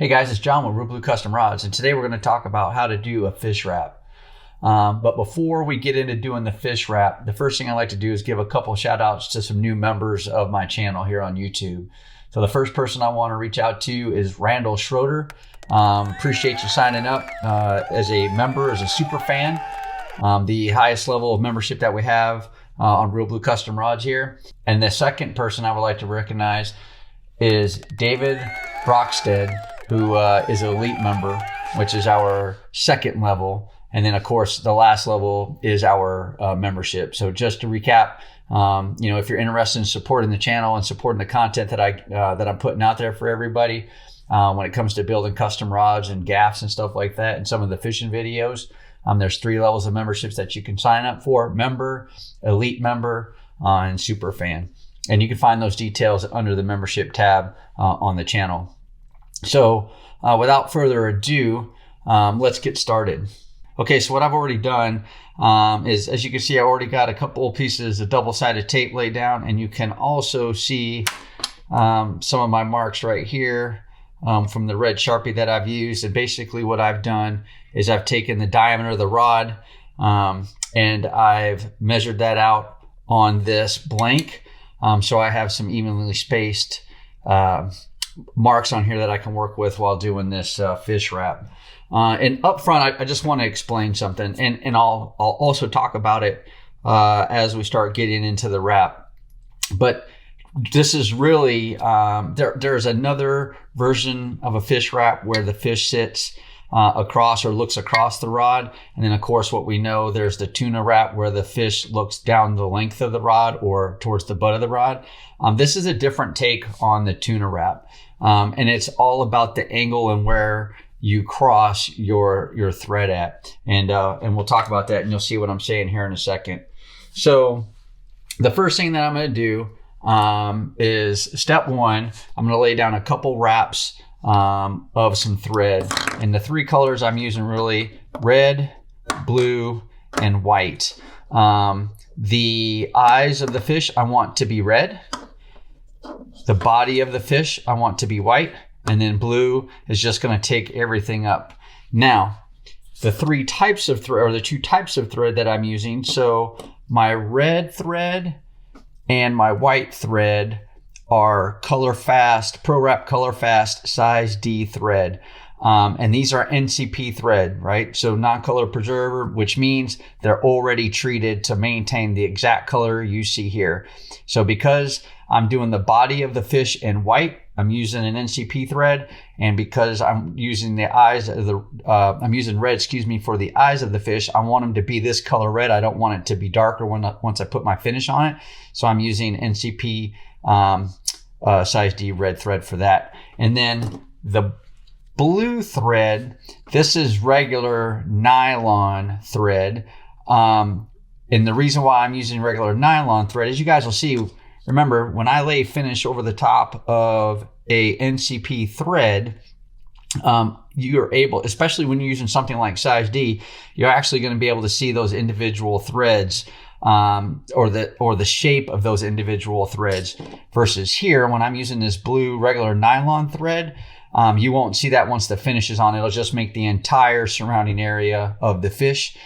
Hey guys, it's John with ReelBlue Custom Rods, and today we're going to talk about how to do a fish wrap. But before we get into doing the fish wrap, the first thing I like to do is give a couple shout outs to some new members of my channel here on YouTube. So the first person I want to reach out to is Randall Schroeder. Appreciate you signing up as a member, as a super fan. The highest level of membership that we have on ReelBlue Custom Rods here. And the second person I would like to recognize is David Brockstead, who is an elite member, which is our second level. And then of course, the last level is our membership. So just to recap, if you're interested in supporting the channel and supporting the content that I'm putting out there for everybody, when it comes to building custom rods and gaffs and stuff like that, and some of the fishing videos, there's 3 levels of memberships that you can sign up for: member, elite member, and super fan. And you can find those details under the membership tab on the channel. So without further ado, let's get started. Okay, so what I've already done is, as you can see, I already got a couple pieces of double-sided tape laid down, and you can also see some of my marks right here from the red Sharpie that I've used. And basically what I've done is I've taken the diameter of the rod and I've measured that out on this blank. So I have some evenly spaced marks on here that I can work with while doing this fish wrap. And up front, I just want to explain something, and I'll also talk about it as we start getting into the wrap. But this is really, there's another version of a fish wrap where the fish sits across or looks across the rod. And then of course, what we know, there's the tuna wrap where the fish looks down the length of the rod or towards the butt of the rod. This is a different take on the tuna wrap. And it's all about the angle and where you cross your thread at. And we'll talk about that, and you'll see what I'm saying here in a second. So the first thing that I'm going to do is step 1. I'm going to lay down a couple wraps of some thread. And the 3 colors I'm using really: red, blue, and white. The eyes of the fish I want to be red. The body of the fish I want to be white. And then blue is just going to take everything up. Now, the 3 types of thread, or the 2 types of thread that I'm using. So my red thread and my white thread are Color Fast, Pro Wrap Color Fast size D thread. And these are NCP thread, right? So non-color preserver, which means they're already treated to maintain the exact color you see here. So because I'm doing the body of the fish in white, I'm using an NCP thread. And because I'm using the eyes of the, I'm using red, for the eyes of the fish, I want them to be this color red. I don't want it to be darker once I put my finish on it. So I'm using NCP size D red thread for that. And then the blue thread, this is regular nylon thread. And the reason why I'm using regular nylon thread, as you guys will see, remember, when I lay finish over the top of a NCP thread, you're able, especially when you're using something like size D, you're actually going to be able to see those individual threads, or the shape of those individual threads. Versus here, when I'm using this blue regular nylon thread, you won't see that once the finish is on. It'll just make the entire surrounding area of the fish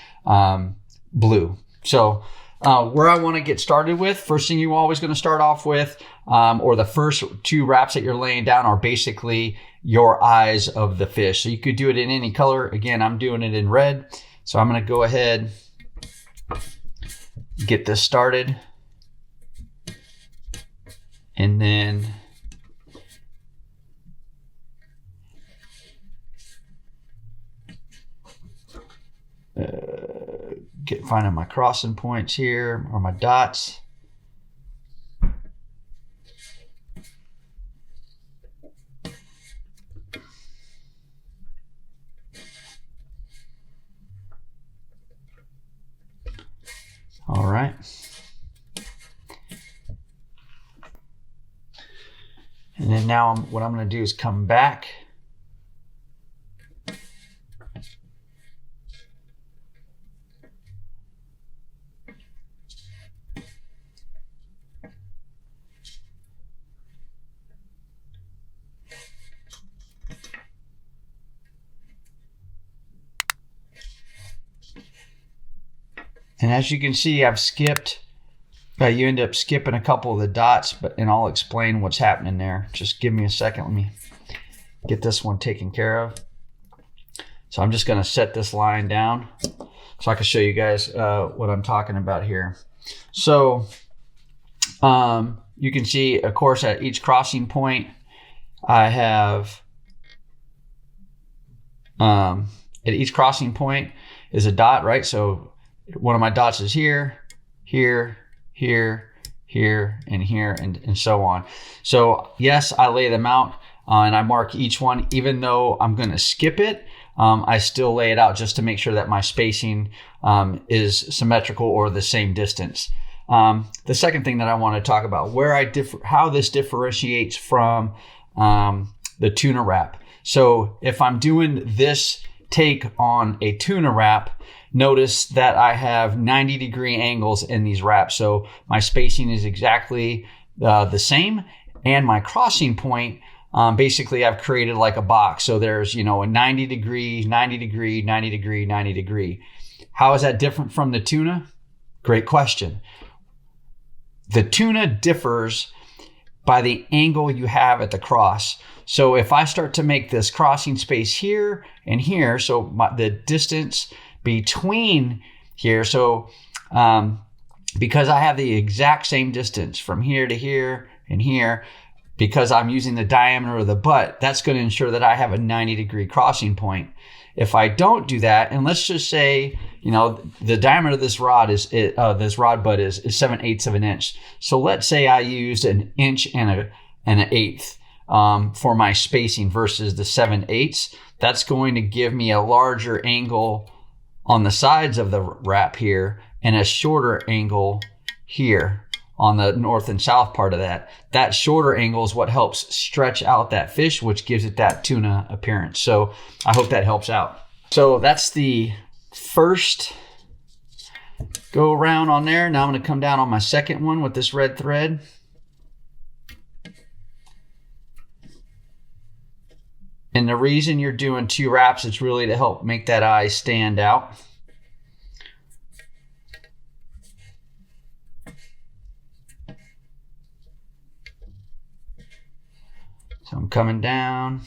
blue. So where I want to get started with, first thing you're always going to start off with, or the first 2 wraps that you're laying down, are basically your eyes of the fish. So you could do it in any color. Again, I'm doing it in red. So I'm going to go ahead, get this started, and then finding my crossing points here, or my dots. All right. And then now what I'm going to do is come back And as you can see, I've skipped, you end up skipping a couple of the dots, and I'll explain what's happening there. Just give me a second. Let me get this one taken care of. So I'm just going to set this line down so I can show you guys what I'm talking about here. So you can see, of course, at each crossing point, I have, at each crossing point is a dot, right? So one of my dots is here, here, here, here, and here, and so on. So yes, I lay them out and I mark each one. Even though I'm going to skip it, I still lay it out just to make sure that my spacing is symmetrical or the same distance. The second thing that I want to talk about, how this differentiates from the tuna wrap. So if I'm doing this take on a tuna wrap, notice that I have 90-degree angles in these wraps. So my spacing is exactly the same, and my crossing point, basically I've created like a box. So there's, a 90 degree, 90 degree, 90 degree, 90 degree. How is that different from the tuna? Great question. The tuna differs by the angle you have at the cross. So if I start to make this crossing space here and here, so the distance between here, so because I have the exact same distance from here to here and here, because I'm using the diameter of the butt, that's going to ensure that I have a 90-degree crossing point. If I don't do that, and let's just say, the diameter of this rod this rod butt is 7/8 of an inch. So let's say I used an inch and an eighth for my spacing versus the 7/8. That's going to give me a larger angle on the sides of the wrap here and a shorter angle here on the north and south part of that. That shorter angle is what helps stretch out that fish, which gives it that tuna appearance. So I hope that helps out. So that's the first go around on there. Now I'm going to come down on my second one with this red thread. And the reason you're doing 2 wraps is really to help make that eye stand out. So I'm coming down.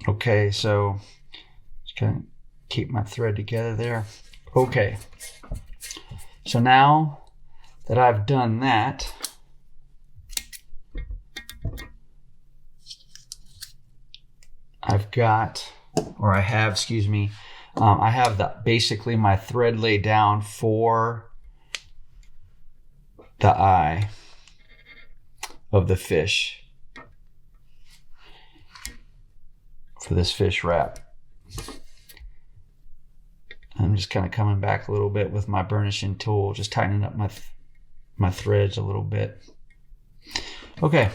Okay, so just kind of keep my thread together there. Okay, so now that I've done that, I have basically my thread laid down for the eye of the fish, for this fish wrap. I'm just kind of coming back a little bit with my burnishing tool, just tightening up my threads a little bit. Okay,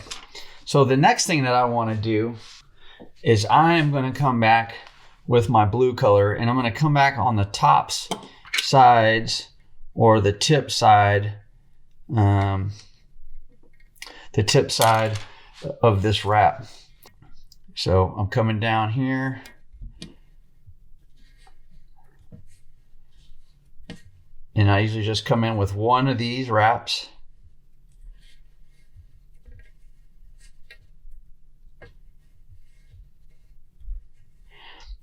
so the next thing that I want to do is I am going to come back with my blue color, and I'm going to come back on the tops, sides, or the tip side, of this wrap. So I'm coming down here, and I usually just come in with one of these wraps.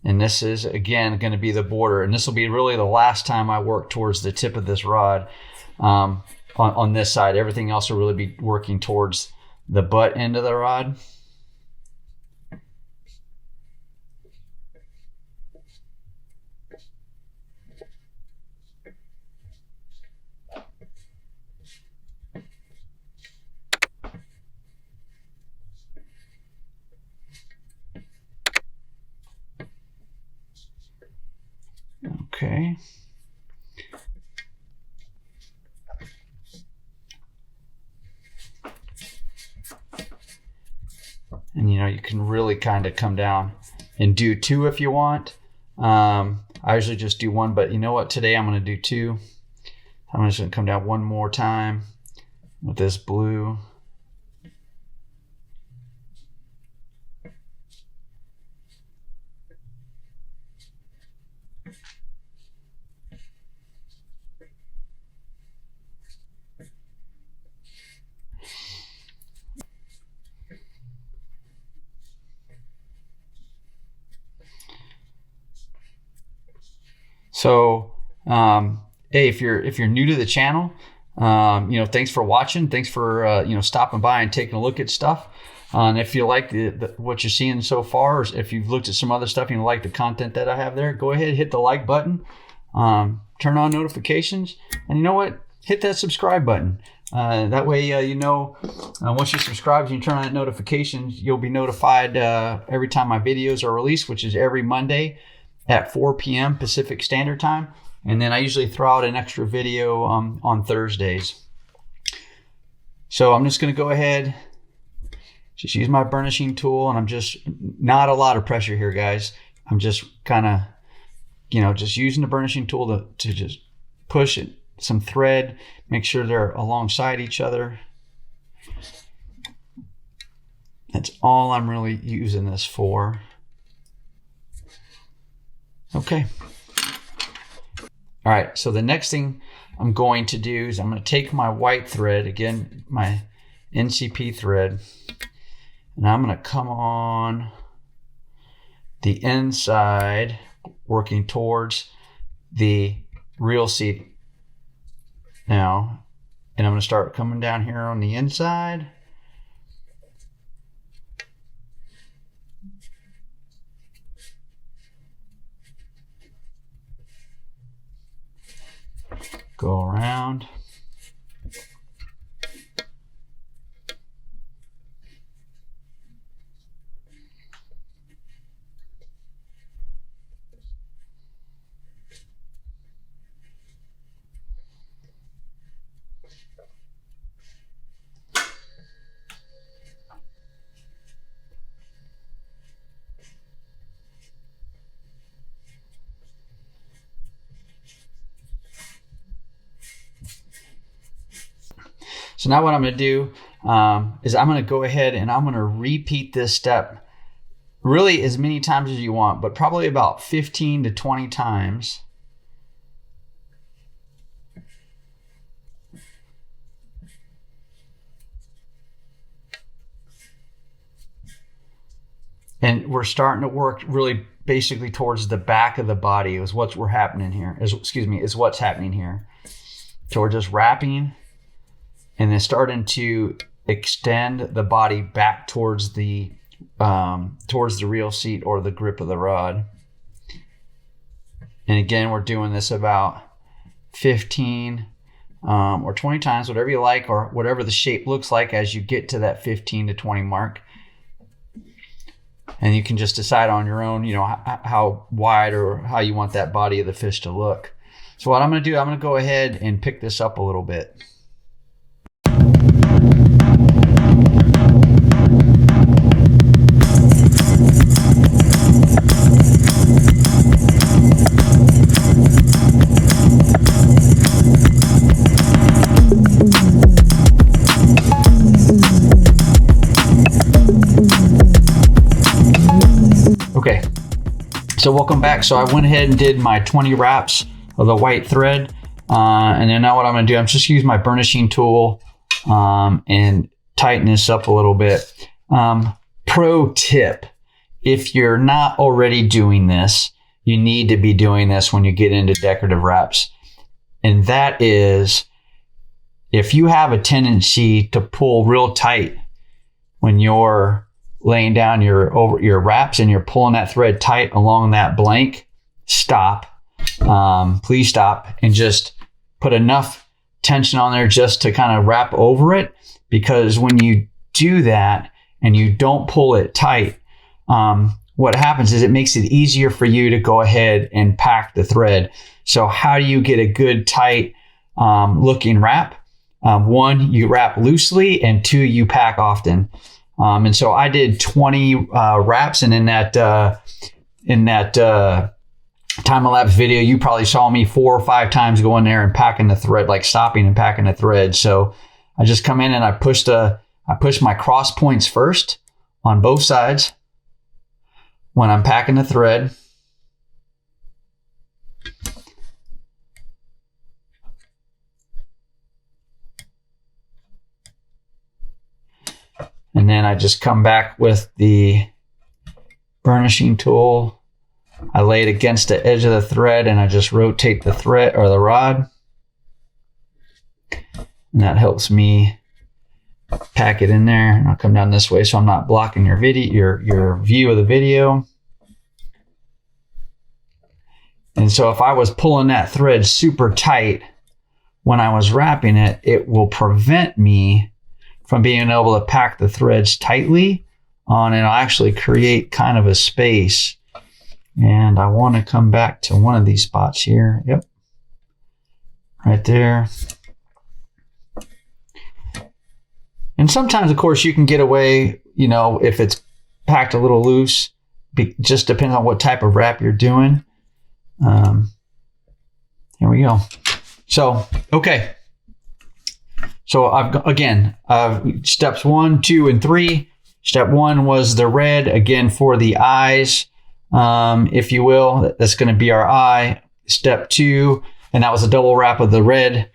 And this is, again, going to be the border. And this will be really the last time I work towards the tip of this rod on this side. Everything else will really be working towards the butt end of the rod. Okay. And you can really kind of come down and do 2 if you want. I usually just do 1, but you know what? Today I'm going to do 2. I'm just going to come down 1 more time with this blue. So, hey, if you're new to the channel, thanks for watching. Thanks for stopping by and taking a look at stuff. And if you like what you're seeing so far, or if you've looked at some other stuff and you like the content that I have there, go ahead, hit the like button, turn on notifications, and you know what? Hit that subscribe button. That way, once you subscribe and you turn on that notifications, you'll be notified every time my videos are released, which is every Monday at 4 p.m. Pacific Standard Time. And then I usually throw out an extra video on Thursdays. So I'm just going to go ahead, just use my burnishing tool, and I'm just, not a lot of pressure here, guys. I'm just kind of, just using the burnishing tool to just push it, some thread, make sure they're alongside each other. That's all I'm really using this for. Okay. All right, so the next thing I'm going to do is I'm going to take my white thread, again, my NCP thread, and I'm going to come on the inside, working towards the reel seat now. And I'm going to start coming down here on the inside. Go around. So now what I'm going to do is I'm going to go ahead and I'm going to repeat this step really as many times as you want, but probably about 15 to 20 times. And we're starting to work really basically towards the back of the body is what's happening here. Is what's happening here. So we're just wrapping and then starting to extend the body back towards the reel seat or the grip of the rod. And again, we're doing this about 15 or 20 times, whatever you like, or whatever the shape looks like as you get to that 15 to 20 mark. And you can just decide on your own, how wide or how you want that body of the fish to look. So what I'm going to do, I'm going to go ahead and pick this up a little bit. Okay, so welcome back. So I went ahead and did my 20 wraps of the white thread. And then now what I'm going to do, I'm just use my burnishing tool and tighten this up a little bit. Pro tip, if you're not already doing this, you need to be doing this when you get into decorative wraps. And that is, if you have a tendency to pull real tight when you're laying down your wraps and you're pulling that thread tight along that blank, stop. Please stop and just put enough tension on there just to kind of wrap over it. Because when you do that and you don't pull it tight, what happens is it makes it easier for you to go ahead and pack the thread. So how do you get a good tight looking wrap? One, you wrap loosely, and two, you pack often. And so I did 20 wraps, and in that time-lapse video, you probably saw me 4 or 5 times go in there and packing the thread, like stopping and packing the thread. So I just come in and I push my cross points first on both sides when I'm packing the thread. And then I just come back with the burnishing tool. I lay it against the edge of the thread and I just rotate the thread or the rod. And that helps me pack it in there. And I'll come down this way so I'm not blocking your view of the video. And so if I was pulling that thread super tight when I was wrapping it, it will prevent me from being able to pack the threads tightly on, and it'll actually create kind of a space. And I want to come back to one of these spots here. Yep. Right there. And sometimes, of course, you can get away, if it's packed a little loose. Just depends on what type of wrap you're doing. Here we go. So, okay. So steps 1, 2, and 3. Step 1 was the red, again, for the eyes, if you will. That's going to be our eye. Step 2, and that was a double wrap of the red.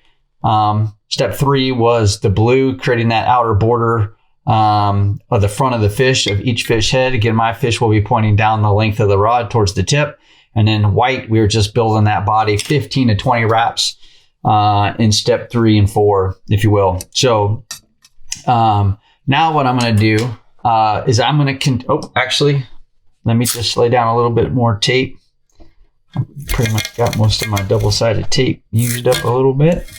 Step 3 was the blue, creating that outer border of the front of the fish, of each fish head. Again, my fish will be pointing down the length of the rod towards the tip. And then white, we were just building that body, 15 to 20 wraps in step 3 and 4, if you will. So now what I'm going to do is I'm going to, actually, let me just lay down a little bit more tape. Pretty much got most of my double-sided tape used up a little bit.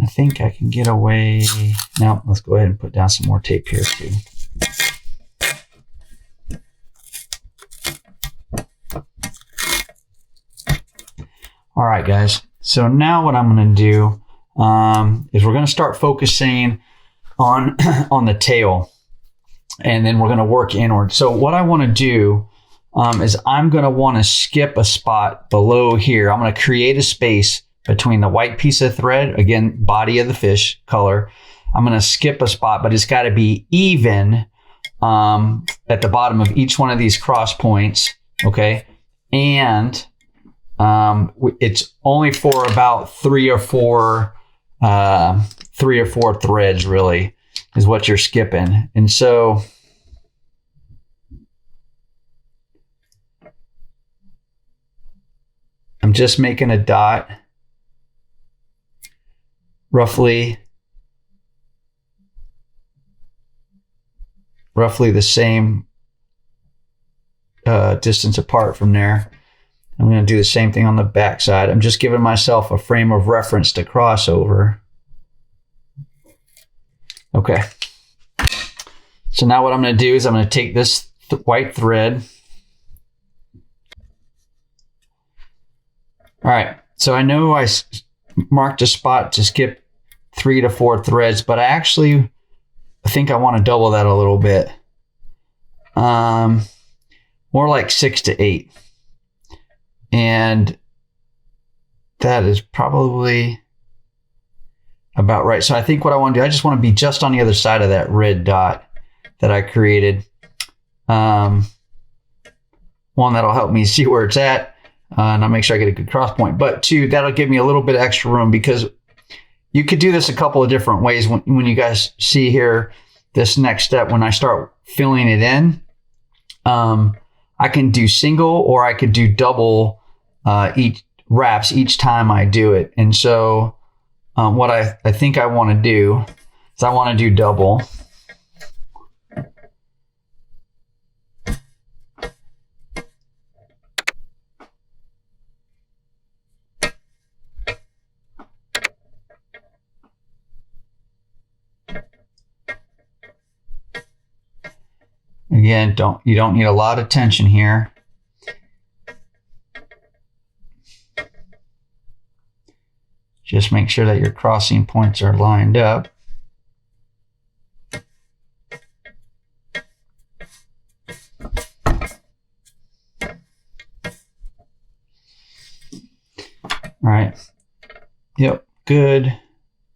I think I can get away. Now, let's go ahead and put down some more tape here too. All right, guys. So now what I'm going to do is we're going to start focusing on the tail, and then we're going to work inward. So what I want to do is I'm going to want to skip a spot below here. I'm going to create a space between the white piece of thread, again, body of the fish color. I'm going to skip a spot, but it's got to be even at the bottom of each one of these cross points, okay? And it's only for about 3 or 4 threads, really, is what you're skipping. And so I'm just making a dot, roughly the same distance apart from there. I'm going to do the same thing on the back side. I'm just giving myself a frame of reference to cross over. Okay. So now what I'm going to do is I'm going to take this white thread. All right. So I know I marked a spot to skip 3 to 4 threads, but I think I want to double that a little bit. More like 6 to 8. And that is probably about right. So I think what I want to do, I just want to be just on the other side of that red dot that I created. One, that'll help me see where it's at, and I'll make sure I get a good cross point. But 2, that'll give me a little bit of extra room, because you could do this a couple of different ways. When you guys see here, this next step, when I start filling it in, I can do single or I could do double each wraps each time I do it. And so what I think I want to do is I want to do double. again, you don't need a lot of tension here. Just make sure that your crossing points are lined up. All right. Yep. Good.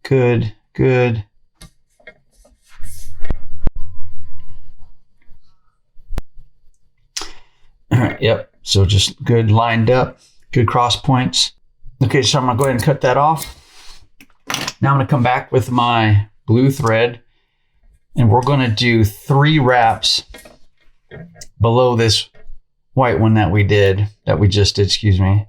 Good. Good. All right. Yep. So just good lined up. Good cross points. Okay. So I'm going to go ahead and cut that off. Now I'm going to come back with my blue thread, and we're going to do 3 wraps below this white one that we just did, excuse me.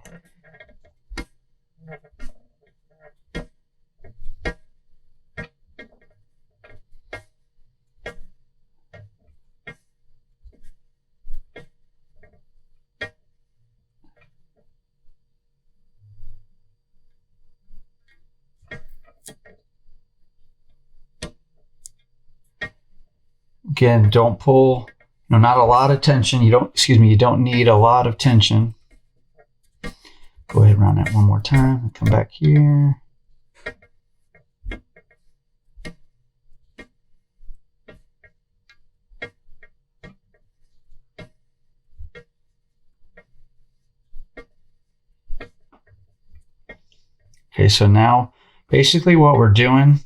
Again, don't pull, not a lot of tension. You don't need a lot of tension. Go ahead and round that one more time and come back here. Okay, so now basically what we're doing,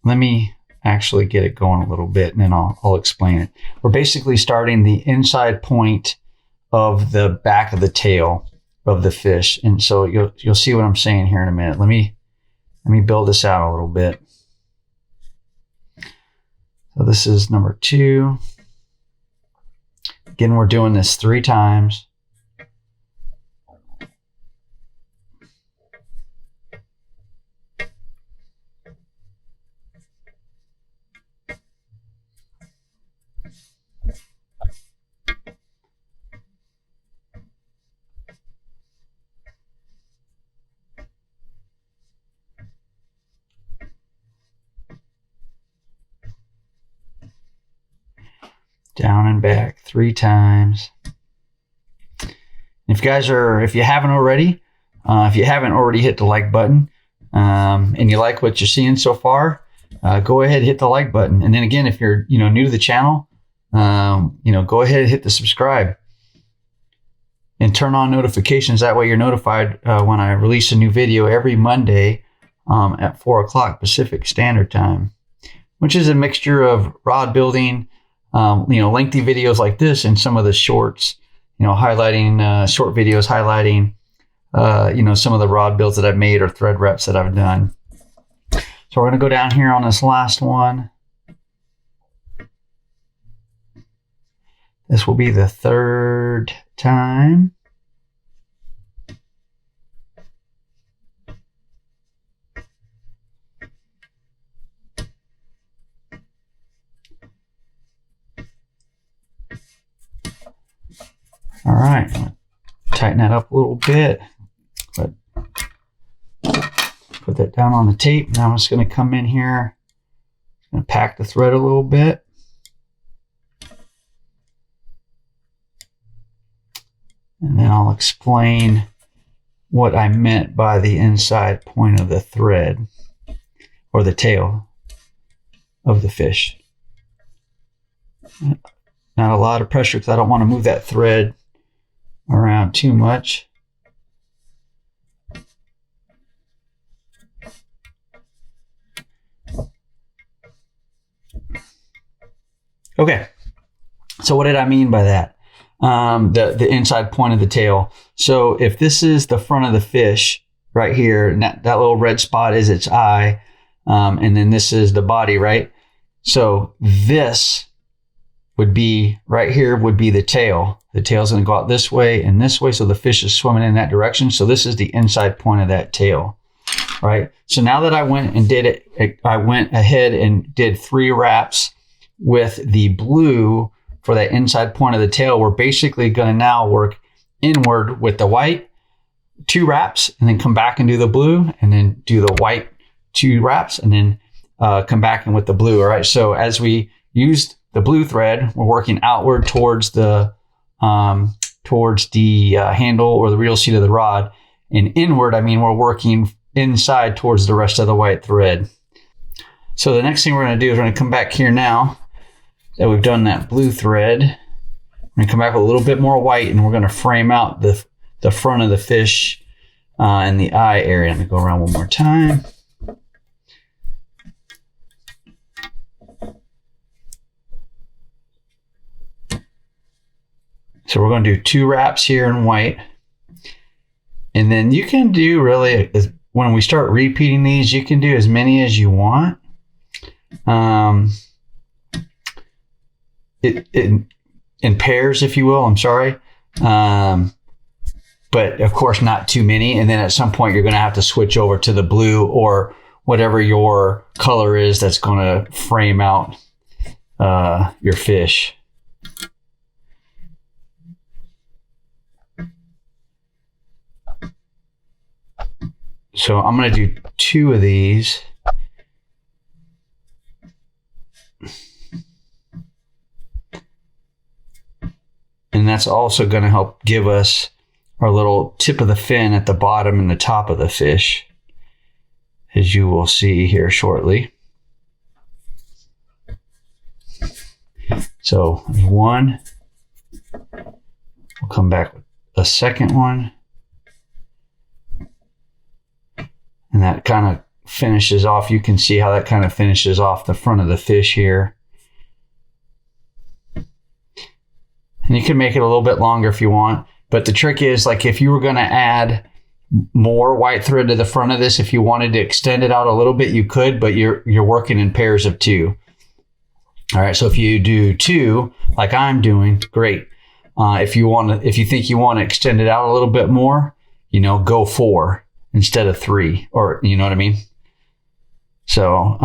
let me actually get it going a little bit and then I'll explain it. We're basically starting the inside point of the back of the tail of the fish. And so you'll see what I'm saying here in a minute. Let me build this out a little bit. So this is number 2. Again, we're doing this 3 times. Down and back 3 times. If you haven't already hit the like button, and you like what you're seeing so far, go ahead and hit the like button. And then again, if you're new to the channel, go ahead and hit the subscribe and turn on notifications. That way you're notified when I release a new video every Monday at 4 o'clock Pacific Standard Time, which is a mixture of rod building, lengthy videos like this and some of the shorts, highlighting short videos highlighting, some of the rod builds that I've made or thread reps that I've done. So we're going to go down here on this last one. This will be the 3rd time. All right, tighten that up a little bit, but put that down on the tape. Now I'm just going to come in here, and pack the thread a little bit. And then I'll explain what I meant by the inside point of the thread or the tail of the fish. Not a lot of pressure because I don't want to move that thread around too much. Okay, so what did I mean by that? The inside point of the tail. So if this is the front of the fish right here, and that little red spot is its eye, and then this is the body, right? So this would be right here would be the tail. The tail's going to go out this way and this way, so the fish is swimming in that direction. So this is the inside point of that tail, right? So now that I went and did it, I went ahead and did 3 wraps with the blue for that inside point of the tail. We're basically going to now work inward with the white, 2 wraps, and then come back and do the blue, and then do the white 2 wraps, and then come back in with the blue. All right. So as we used the blue thread, we're working outward towards the handle or the reel seat of the rod, and inward, I mean we're working inside towards the rest of the white thread. So the next thing we're going to do is we're going to come back here now that we've done that blue thread. We're going to come back with a little bit more white, and we're going to frame out the front of the fish and the eye area. Let me go around one more time. So we're going to do 2 wraps here in white. And then you can do really, when we start repeating these, you can do as many as you want. In pairs, if you will, I'm sorry. But of course not too many. And then at some point you're going to have to switch over to the blue or whatever your color is that's going to frame out your fish. So I'm going to do 2 of these. And that's also going to help give us our little tip of the fin at the bottom and the top of the fish, as you will see here shortly. So 1. We'll come back with a second one. And that kind of finishes off. You can see how that kind of finishes off the front of the fish here. And you can make it a little bit longer if you want. But the trick is, like, if you were going to add more white thread to the front of this, if you wanted to extend it out a little bit, you could, but you're working in pairs of 2. All right, so if you do 2, like I'm doing, great. If you think you want to extend it out a little bit more, go 4 instead of 3, or you know what I mean? So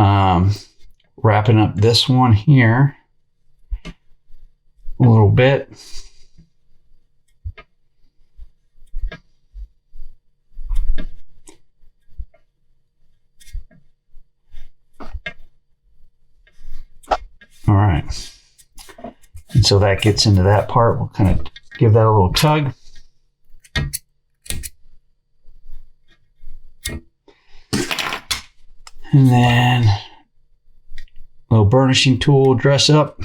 wrapping up this one here a little bit. All right. And so that gets into that part. We'll kind of give that a little tug. And then a little burnishing tool, dress up.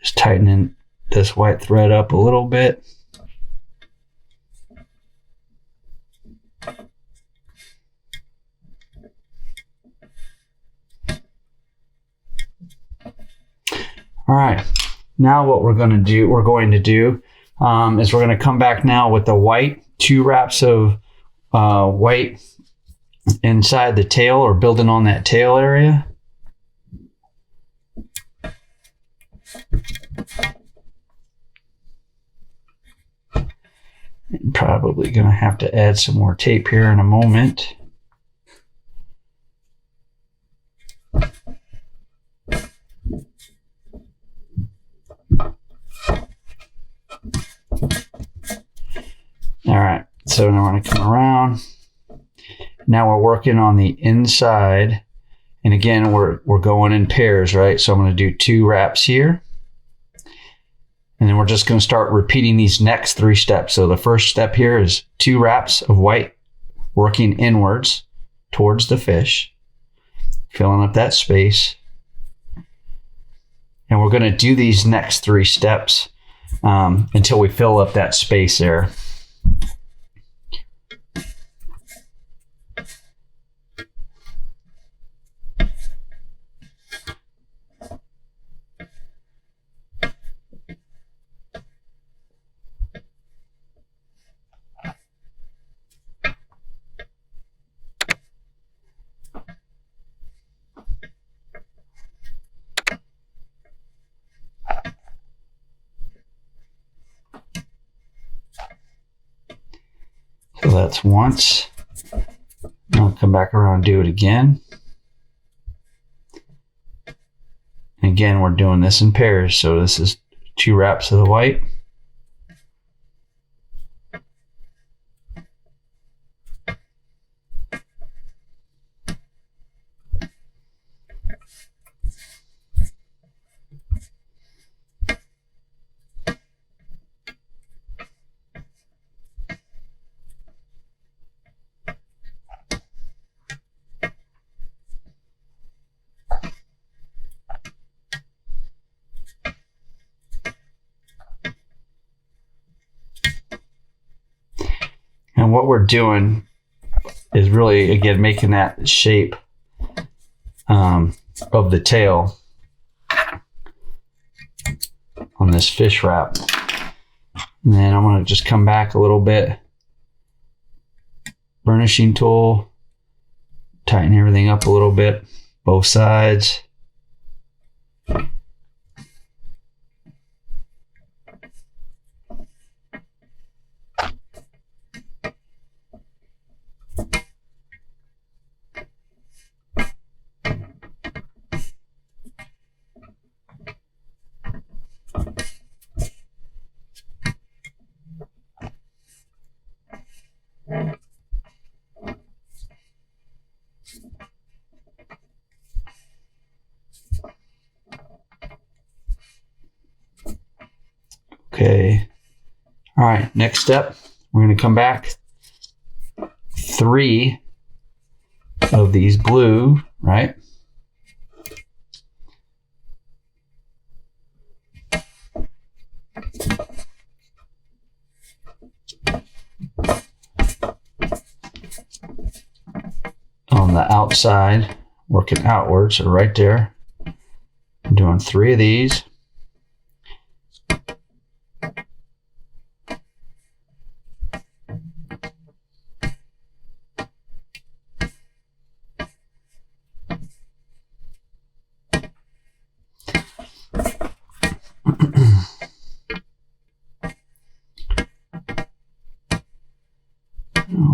Just tightening this white thread up a little bit. All right, now what we're going to do is we're going to come back now with the white, 2 wraps of white inside the tail, or building on that tail area. I'm probably going to have to add some more tape here in a moment. All right, so now we're going to come around. Now we're working on the inside, and again we're going in pairs, right? So I'm going to do 2 wraps here, and then we're just going to start repeating these next 3 steps. So the first step here is 2 wraps of white, working inwards towards the fish, filling up that space, and we're going to do these next 3 steps until we fill up that space there. that's once. I'll come back around and do it again. And again, we're doing this in pairs. So this is 2 wraps of the white. And what we're doing is really, again, making that shape of the tail on this fish wrap. And then I'm going to just come back a little bit. Burnishing tool. Tighten everything up a little bit. Both sides. Okay. All right. Next step, we're going to come back 3 of these blue, right? On the outside, working outwards, so right there. I'm doing 3 of these.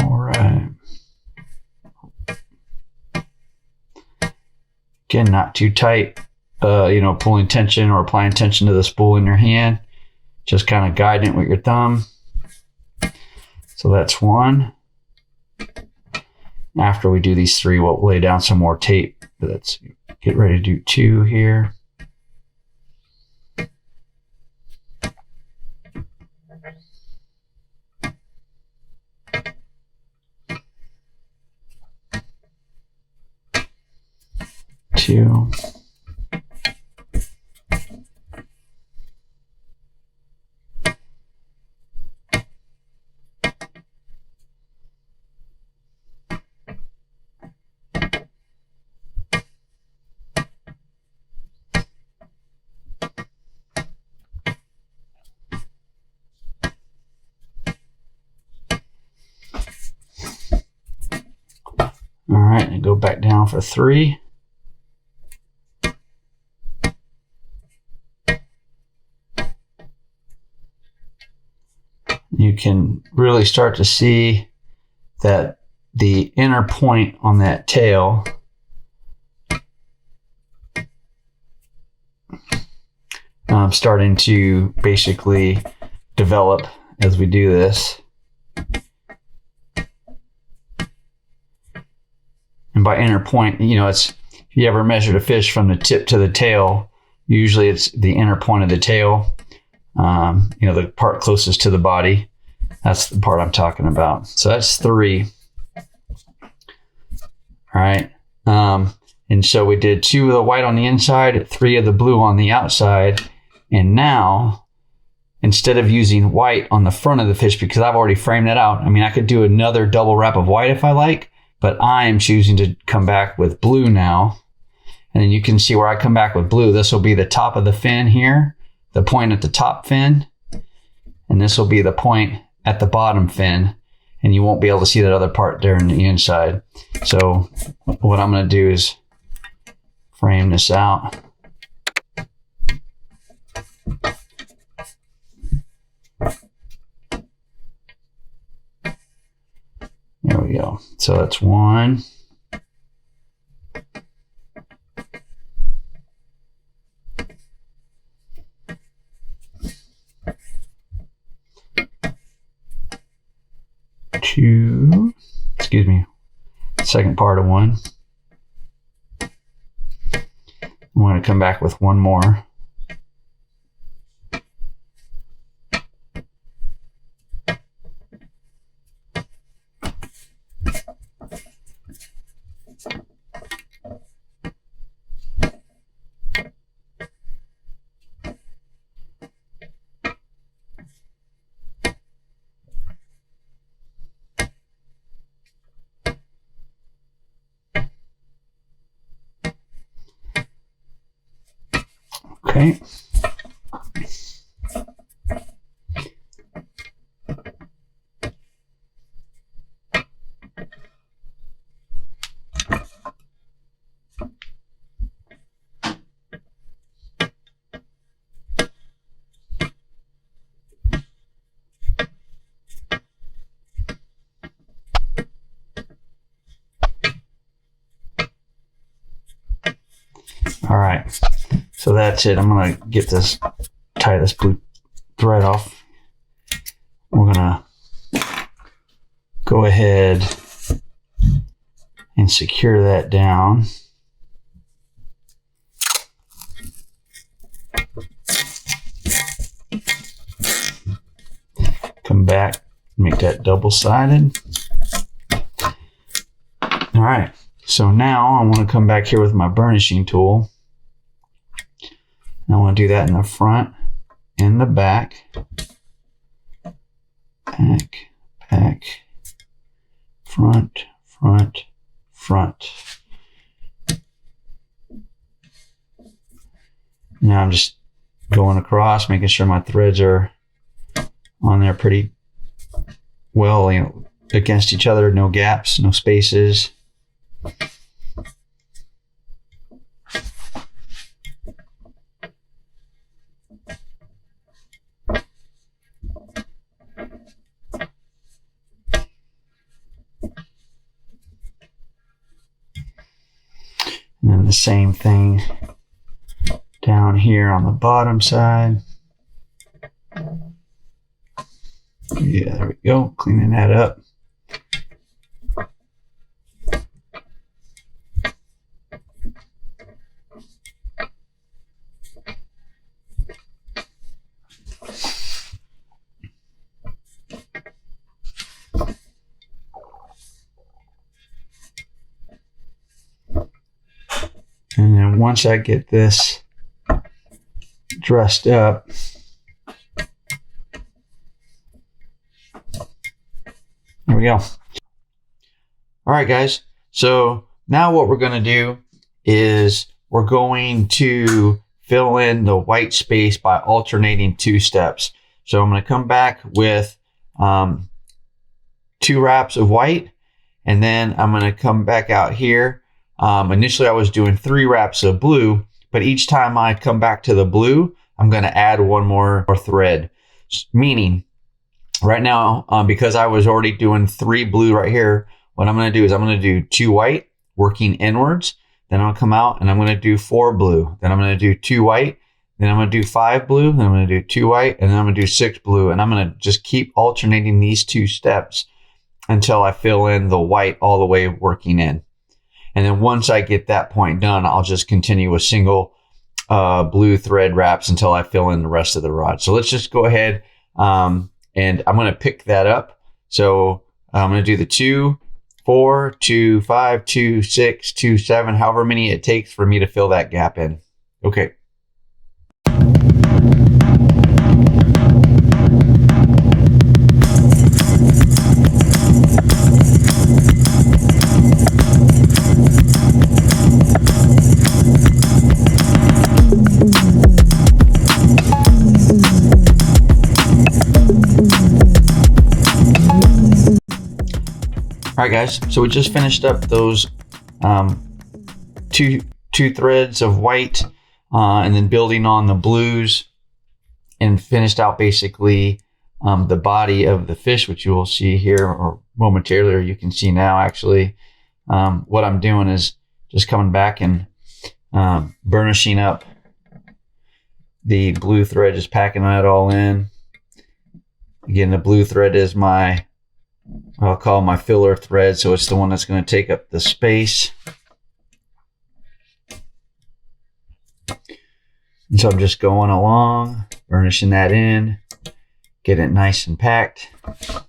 All right. Again, not too tight, pulling tension or applying tension to the spool in your hand. Just kind of guiding it with your thumb. So that's 1. After we do these 3, we'll lay down some more tape. But let's get ready to do 2 here. Two. All right, and go back down for 3. You can really start to see that the inner point on that tail starting to basically develop as we do this. And by inner point, it's, if you ever measured a fish from the tip to the tail, usually it's the inner point of the tail, the part closest to the body. That's the part I'm talking about. So that's 3. All right. And so we did 2 of the white on the inside, 3 of the blue on the outside. And now, instead of using white on the front of the fish, because I've already framed it out, I could do another double wrap of white if I like, but I am choosing to come back with blue now. And then you can see where I come back with blue. This will be the top of the fin here, the point at the top fin. And this will be the point at the bottom fin. And you won't be able to see that other part there on the inside. So what I'm going to do is frame this out. we go. So that's 1. 2, excuse me, second part of 1. I'm going to come back with 1 more. Okay. All right, so that's it. I'm gonna get this, tie this blue thread off. We're gonna go ahead and secure that down. Come back, make that double-sided. All right, so now I want to come back here with my burnishing tool. I want to do that in the front and the back. Back, back, front, front, front. Now I'm just going across, making sure my threads are on there pretty well, you know, against each other, no gaps, no spaces. And then the same thing down here on the bottom side. Yeah, there we go, cleaning that up. And then once I get this dressed up, there we go. All right, guys. So now what we're going to do is we're going to fill in the white space by alternating 2 steps. So I'm going to come back with 2 wraps of white, and then I'm going to come back out here. Initially I was doing 3 wraps of blue, but each time I come back to the blue, I'm going to add 1 more thread. Meaning right now, because I was already doing 3 blue right here, what I'm going to do is I'm going to do 2 white working inwards. Then I'll come out and I'm going to do 4 blue. Then I'm going to do 2 white. Then I'm going to do 5 blue. Then I'm going to do 2 white. And then I'm going to do 6 blue. And I'm going to just keep alternating these 2 steps until I fill in the white all the way working in. And then once I get that point done, I'll just continue with single blue thread wraps until I fill in the rest of the rod. So let's just go ahead and I'm going to pick that up. So I'm going to do the 2, 4, 2, 5, 2, 6, 2, 7, however many it takes for me to fill that gap in. Okay. All right, guys, so we just finished up those two threads of white and then building on the blues, and finished out basically the body of the fish, which you will see here or momentarily, or you can see now actually. What I'm doing is just coming back and burnishing up the blue thread, just packing that all in. Again, the blue thread is my, I'll call my filler thread, so it's the one that's going to take up the space. And so I'm just going along, burnishing that in, get it nice and packed. And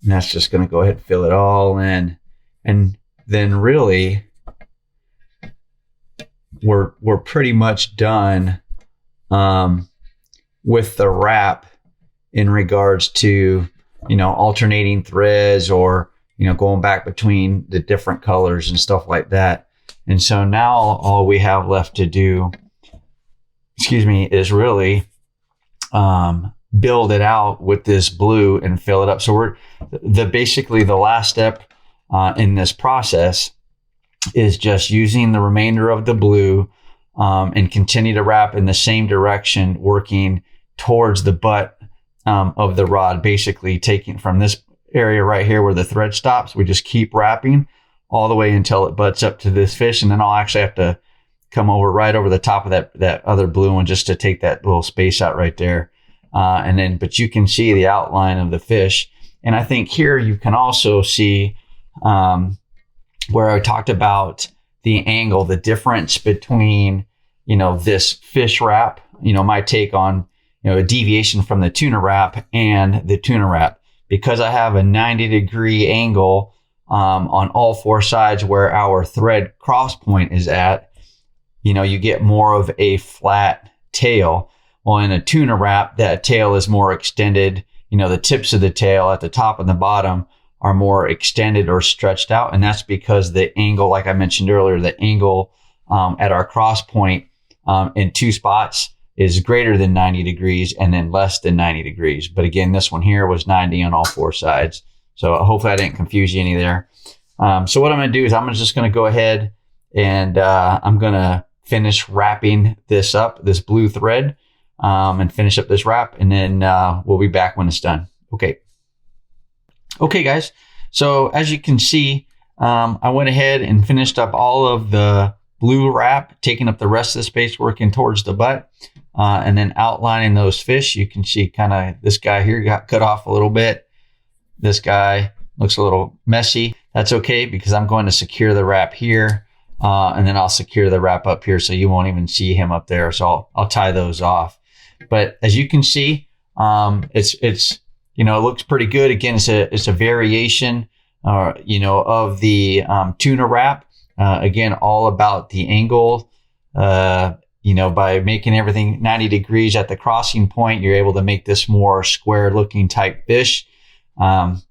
that's just going to go ahead and fill it all in. And then really, we're pretty much done with the wrap in regards to, alternating threads or, going back between the different colors and stuff like that. And so now all we have left to do, is really build it out with this blue and fill it up. So basically the last step in this process is just using the remainder of the blue and continue to wrap in the same direction, working towards the butt of the rod, basically taking from this area right here where the thread stops. We just keep wrapping all the way until it butts up to this fish. And then I'll actually have to come over right over the top of that other blue one just to take that little space out right there. But you can see the outline of the fish. And I think here you can also see where I talked about the angle, the difference between, this fish wrap, my take on, a deviation from the tuna wrap and the tuna wrap. Because I have a 90-degree angle on all four sides where our thread cross point is at, you get more of a flat tail. Well, in a tuna wrap, that tail is more extended. The tips of the tail at the top and the bottom are more extended or stretched out. And that's because the angle, like I mentioned earlier, the angle at our cross point in two spots is greater than 90 degrees and then less than 90 degrees. But again, this one here was 90 on all four sides. So hopefully I didn't confuse you any there. So what I'm going to do is I'm just going to go ahead and I'm going to finish wrapping this up, this blue thread, and finish up this wrap. And then we'll be back when it's done. Okay, guys. So as you can see, I went ahead and finished up all of the blue wrap, taking up the rest of the space, working towards the butt, and then outlining those fish. You can see kind of this guy here got cut off a little bit. This guy looks a little messy. That's okay because I'm going to secure the wrap here, and then I'll secure the wrap up here so you won't even see him up there. So I'll tie those off. But as you can see, it's it looks pretty good. Again, it's a variation, of the tuna wrap. Again, all about the angle. By making everything 90 degrees at the crossing point, you're able to make this more square looking type fish. And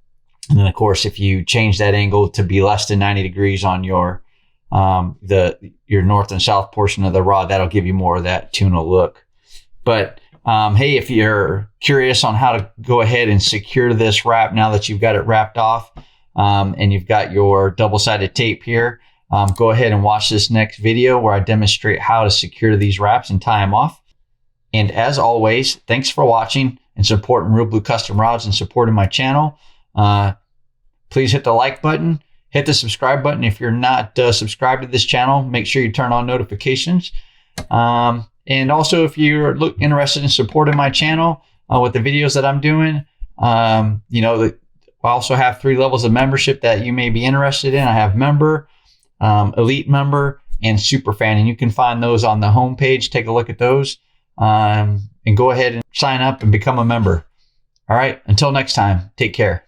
then of course, if you change that angle to be less than 90 degrees on your north and south portion of the rod, that'll give you more of that tuna look. But hey, if you're curious on how to go ahead and secure this wrap now that you've got it wrapped off, and you've got your double-sided tape here, go ahead and watch this next video where I demonstrate how to secure these wraps and tie them off. And as always, thanks for watching and supporting ReelBlue Custom Rods and supporting my channel. Please hit the like button, hit the subscribe button. If you're not subscribed to this channel, make sure you turn on notifications. And also, if you're interested in supporting my channel with the videos that I'm doing, I also have 3 levels of membership that you may be interested in. I have member, elite member, and super fan, and you can find those on the homepage. Take a look at those, and go ahead and sign up and become a member. All right, until next time, take care.